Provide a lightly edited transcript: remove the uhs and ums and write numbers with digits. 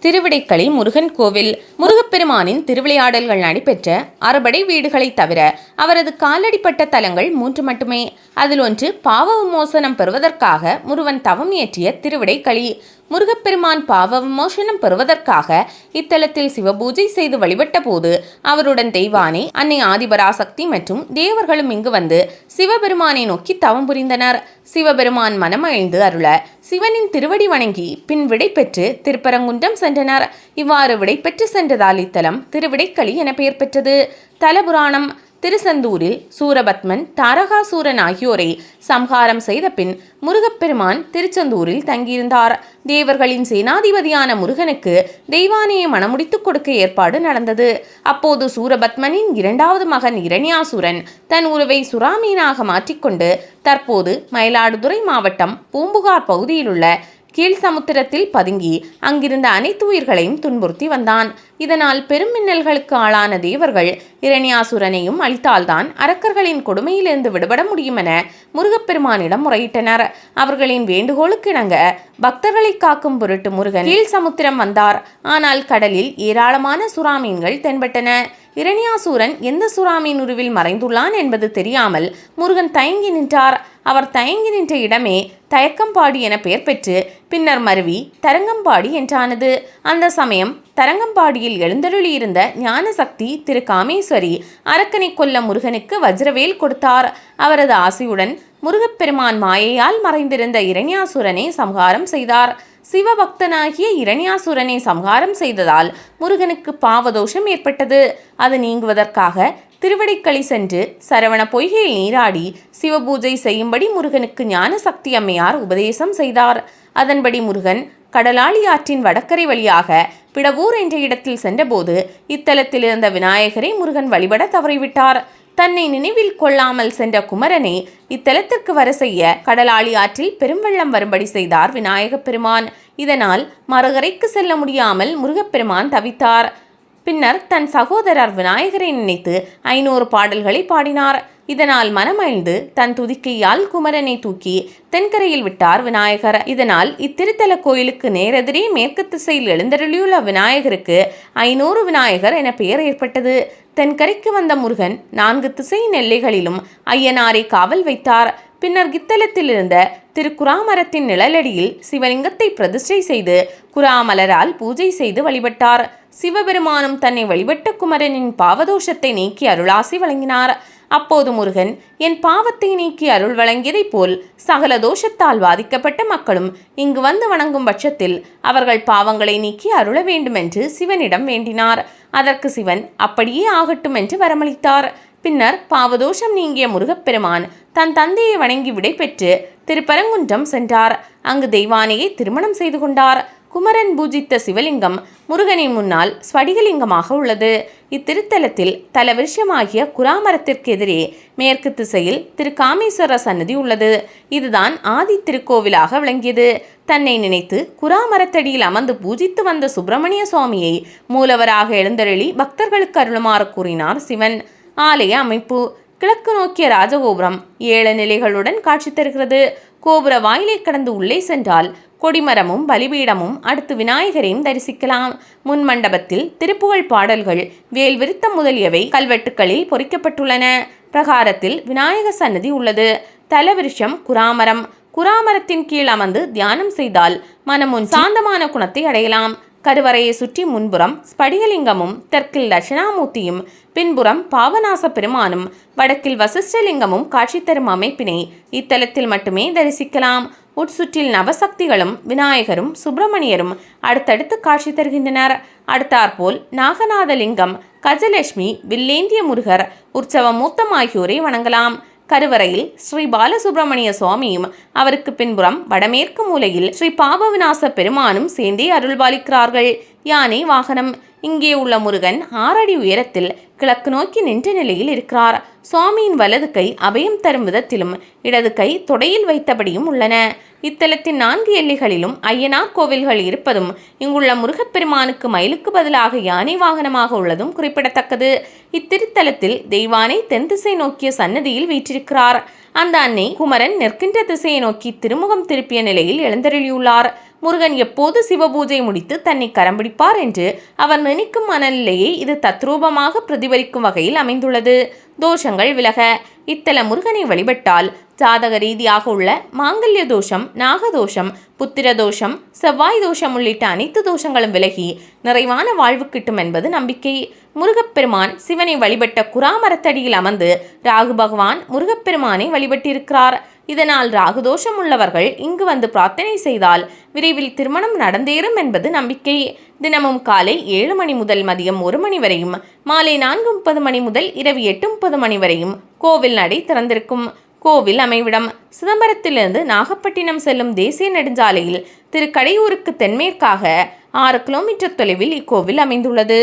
திருவிடைக்களி முருகன் கோவில். முருகப்பெருமானின் திருவிளையாடல்கள் நடைபெற்ற அறுபடை வீடுகளை தவிர அவரது காலடிப்பட்ட தலங்கள் 3 மட்டுமே. அதில் ஒன்று பாவ விமோசனம் பெறுவதற்காக முருகன் தவம் இயற்றிய திருவிடைக்களி. முருகப்பெருமான் பாவ விமோசனம் பெறுவதற்காக இத்தலத்தில் சிவபூஜை செய்து வழிபட்ட போது அவருடன் தெய்வானை, அன்னை ஆதிபராசக்தி மற்றும் தேவர்களும் இங்கு வந்து சிவபெருமானை நோக்கி தவம் புரிந்தனர். சிவபெருமான் மனமகிழ்ந்து அருள சிவனின் திருவடி வணங்கி பின் விடை பெற்று திருப்பரங்குன்றம் சென்றனர். இவ்வாறு விடை பெற்று சென்றதால் இத்தலம் திருவிடைக்களி என பெயர் பெற்றது. தலபுராணம். திருச்செந்தூரில் சூரபத்மன், தாரகாசூரன் ஆகியோரை சம்ஹாரம் செய்த பின் முருகப்பெருமான் திருச்செந்தூரில் தங்கியிருந்தார். தேவர்களின் சேனாதிபதியான முருகனுக்கு தெய்வானையை மணமுடித்துக் கொடுக்க ஏற்பாடு நடந்தது. அப்போது சூரபத்மனின் 2வது மகன் இரணியாசுரன் தன் உறவை சுறாமீனாக மாற்றிக்கொண்டு தற்போது மயிலாடுதுறை மாவட்டம் பூம்புகார் பகுதியில் உள்ள கீழ் சமுத்திரத்தில் பதுங்கி அங்கிருந்த அனைத்து உயிர்களையும் துன்புறுத்தி வந்தான். இதனால் பெரும் மின்னல்களுக்கு ஆளான தேவர்கள் இரணியாசுரனையும் அழித்தால்தான் அரக்கர்களின் கொடுமையிலிருந்து விடுபட முடியும் என முருகப்பெருமானிடம் முறையிட்டனர். அவர்களின் வேண்டுகோளுக்கு இணங்க பக்தர்களை காக்கும் பொருட்டு முருகன் கீழ் சமுத்திரம் வந்தார். ஆனால் கடலில் ஏராளமான சுறாமீன்கள் தென்பட்டன. இரணியாசூரன் எந்த சுறாமீன் உருவில் மறைந்துள்ளான் என்பது தெரியாமல் முருகன் தயங்கி நின்றார். அவர் தயங்கி நின்ற இடமே தயக்கம்பாடி என பெயர் பெற்று பின்னர் மருவி தரங்கம்பாடி என்றானது. அந்த சமயம் தரங்கம்பாடியில் எழுந்தருளியிருந்த ஞானசக்தி திரு காமேஸ்வரி அரக்கனை கொல்ல முருகனுக்கு வஜ்ரவேல் கொடுத்தார். அவரது ஆசையுடன் முருகப்பெருமான் மாயையால் மறைந்திருந்த இரணியாசுரனை சம்ஹாரம் செய்தார். சிவபக்தனாகிய இரணியாசுரனை சம்ஹாரம் செய்ததால் முருகனுக்கு பாவதோஷம் ஏற்பட்டது. அது நீங்குவதற்காக திருவிடைக்களி சென்று சரவண பொய்கையில் நீராடி சிவபூஜை செய்யும்படி முருகனுக்கு ஞானசக்தி அம்மையார் உபதேசம் செய்தார். அதன்படி முருகன் கடலாளி ஆற்றின் வடக்கரை வழியாக பிடவூர் என்ற இடத்தில் சென்றபோது இத்தலத்தில் இருந்த விநாயகரை முருகன் வழிபட தவறிவிட்டார். தன்னை நினைவில் கொள்ளாமல் சென்ற குமரனை இத்தலத்திற்கு வர செய்ய கடலாளி ஆற்றில் பெருவெள்ளம் வரும்படி செய்தார் விநாயகப் பெருமான். இதனால் மறுகரைக்கு செல்ல முடியாமல் முருகப்பெருமான் தவித்தார். பின்னர் தன் சகோதரர் விநாயகரை நினைத்து 500 பாடல்களை பாடினார். இதனால் மனமகிழ்ந்து தன் துதிக்கையால் குமரனை தூக்கி தென்கரையில் விட்டார் விநாயகர். இதனால் இத்திருத்தல கோயிலுக்கு நேரெதிரே மேற்கு திசையில் எழுந்தருளியுள்ள விநாயகருக்கு 500 விநாயகர் என பெயர் ஏற்பட்டது. தென்கரைக்கு வந்த முருகன் 4 திசையின் எல்லைகளிலும் ஐயனாரை காவல் வைத்தார். பின்னர் இத்தலத்தில் இருந்த திருக்குறாமரத்தின் நிழலடியில் சிவலிங்கத்தை பிரதிஷ்டை செய்து குறாமலரால் பூஜை செய்து வழிபட்டார். சிவபெருமானும் தன்னை வழிபட்ட குமரனின் பாவதோஷத்தை நீக்கி அருளாசி வழங்கினார். அப்போது முருகன் என் பாவத்தை நீக்கி அருள் வழங்கியதைப் போல் சகல தோஷத்தால் பாதிக்கப்பட்ட மக்களும் இங்கு வந்து வணங்கும் பட்சத்தில் அவர்கள் பாவங்களை நீக்கி அருள வேண்டும் என்று சிவனிடம் வேண்டினார். அதற்கு சிவன் அப்படியே ஆகட்டும் என்று வரமளித்தார். பின்னர் பாவதோஷம் நீங்கிய முருகப்பெருமான் தன் தந்தையை வணங்கி விடை பெற்று திருப்பரங்குன்றம் சென்றார். அங்கு தெய்வானையை திருமணம் செய்து கொண்டார். குமரன் பூஜித்த சிவலிங்கம் முருகனின் முன்னால் ஸ்படிகலிங்கமாக உள்ளது. இத்திருத்தலத்தில் தலவிருஷமாகிய குறாமரத்திற்கு எதிரே மேற்கு திசையில் திரு காமேஸ்வர சன்னதி உள்ளது. இதுதான் ஆதி திருக்கோவிலாக விளங்கியது. தன்னை நினைத்து குறாமரத்தடியில் அமர்ந்து பூஜித்து வந்த சுப்பிரமணிய சுவாமியை மூலவராக எழுந்தருளி பக்தர்களுக்கு அருளுமாறு கூறினார் சிவன். ஆலய அமைப்பு. கிழக்கு நோக்கிய ராஜகோபுரம் 7 நிலைகளுடன் காட்சி தருகிறது. கோபுர வாயிலை கடந்து உள்ளே சென்றால் கொடிமரமும் பலிபீடமும் அடுத்து விநாயகரையும் தரிசிக்கலாம். முன் மண்டபத்தில் திருப்புகழ் பாடல்கள், வேல் விருத்தம் முதலியவை கல்வெட்டுக்களில் பொறிக்கப்பட்டுள்ளன. பிரகாரத்தில் விநாயகர் சன்னதி உள்ளது. தலவிருஷம் குறாமரம். குறாமரத்தின் கீழ் அமர்ந்து தியானம் செய்தால் மனமுன் சாந்தமான குணத்தை அடையலாம். கருவறையை சுற்றி முன்புறம் ஸ்படிகலிங்கமும் தெற்கில் தட்சிணாமூர்த்தியும் பின்புறம் பாவநாச பெருமானும் வடக்கில் வசிஷ்டலிங்கமும் காட்சி தரும் அமைப்பினை இத்தலத்தில் மட்டுமே தரிசிக்கலாம். உட்சுற்றில் நவசக்திகளும் விநாயகரும் சுப்பிரமணியரும் அடுத்தடுத்து காட்சி தருகின்றனர். அடுத்தாற்போல் நாகநாதலிங்கம், கஜலட்சுமி, வில்லேந்திய முருகர், உற்சவ மூர்த்தம் ஆகியோரை வணங்கலாம். கருவறையில் ஸ்ரீ பாலசுப்பிரமணிய சுவாமியும் அவருக்கு பின்புறம் வடமேற்கு மூலையில் ஸ்ரீ பாபவிநாச பெருமானும் சேர்ந்தே அருள்பாலிக்கிறார்கள். யானை வாகனம். இங்கே உள்ள முருகன் 6 அடி உயரத்தில் கிழக்கு நோக்கி நின்ற நிலையில் இருக்கிறார். சுவாமியின் வலது கை அபயம் தரும் விதத்திலும் இடது கை தொடையில் வைத்தபடியும் உள்ளன. இத்தலத்தின் 4 எல்லைகளிலும் ஐயனார் கோவில்கள் இருப்பதும் இங்குள்ள முருகப்பெருமானுக்கு மயிலுக்கு பதிலாக யானை வாகனமாக உள்ளதும் குறிப்பிடத்தக்கது. இத்திருத்தலத்தில் தெய்வானை தென் திசை நோக்கிய சன்னதியில் வீற்றிருக்கிறார். அந்த அன்னை குமரன் நிற்கின்ற திசையை நோக்கி திருமுகம் திருப்பிய நிலையில் எழுந்தருளியுள்ளார். முருகன் எப்போது சிவபூஜை முடித்து தன்னை கரம் பிடிப்பார் என்று அவர் நினைக்கும் மனநிலையை இது தத்ரூபமாக பிரதிபலிக்கும் வகையில் அமைந்துள்ளது. தோஷங்கள் விலக இத்தல முருகனை வழிபட்டால் ஜாதக ரீதியாக உள்ள மாங்கல்ய தோஷம், நாகதோஷம், புத்திர தோஷம், செவ்வாய் தோஷம் உள்ளிட்ட அனைத்து தோஷங்களும் விலகி நிறைவான வாழ்வு கிட்டும் என்பது நம்பிக்கை. முருகப்பெருமான் சிவனை வழிபட்ட குராமரத்தடியில் அமர்ந்து ராகு பகவான் முருகப்பெருமானை வழிபட்டிருக்கிறார். இதனால் ராகு தோஷம் உள்ளவர்கள் இங்கு வந்து பிரார்த்தனை செய்தால் விரைவில் திருமணம் நடந்தேறும் என்பது நம்பிக்கை. தினமும் காலை 7 மணி முதல் மதியம் 1 மணி வரையும், மாலை 4:30 மணி முதல் இரவு 8:30 மணி வரையும் கோவில் நடை திறந்திருக்கும். கோவில் அமைவிடம் சிதம்பரத்திலிருந்து நாகப்பட்டினம் செல்லும் தேசிய நெடுஞ்சாலையில் திருக்கடையூருக்கு தென்மேற்காக 6 கிலோமீட்டர் தொலைவில் இக்கோவில் அமைந்துள்ளது.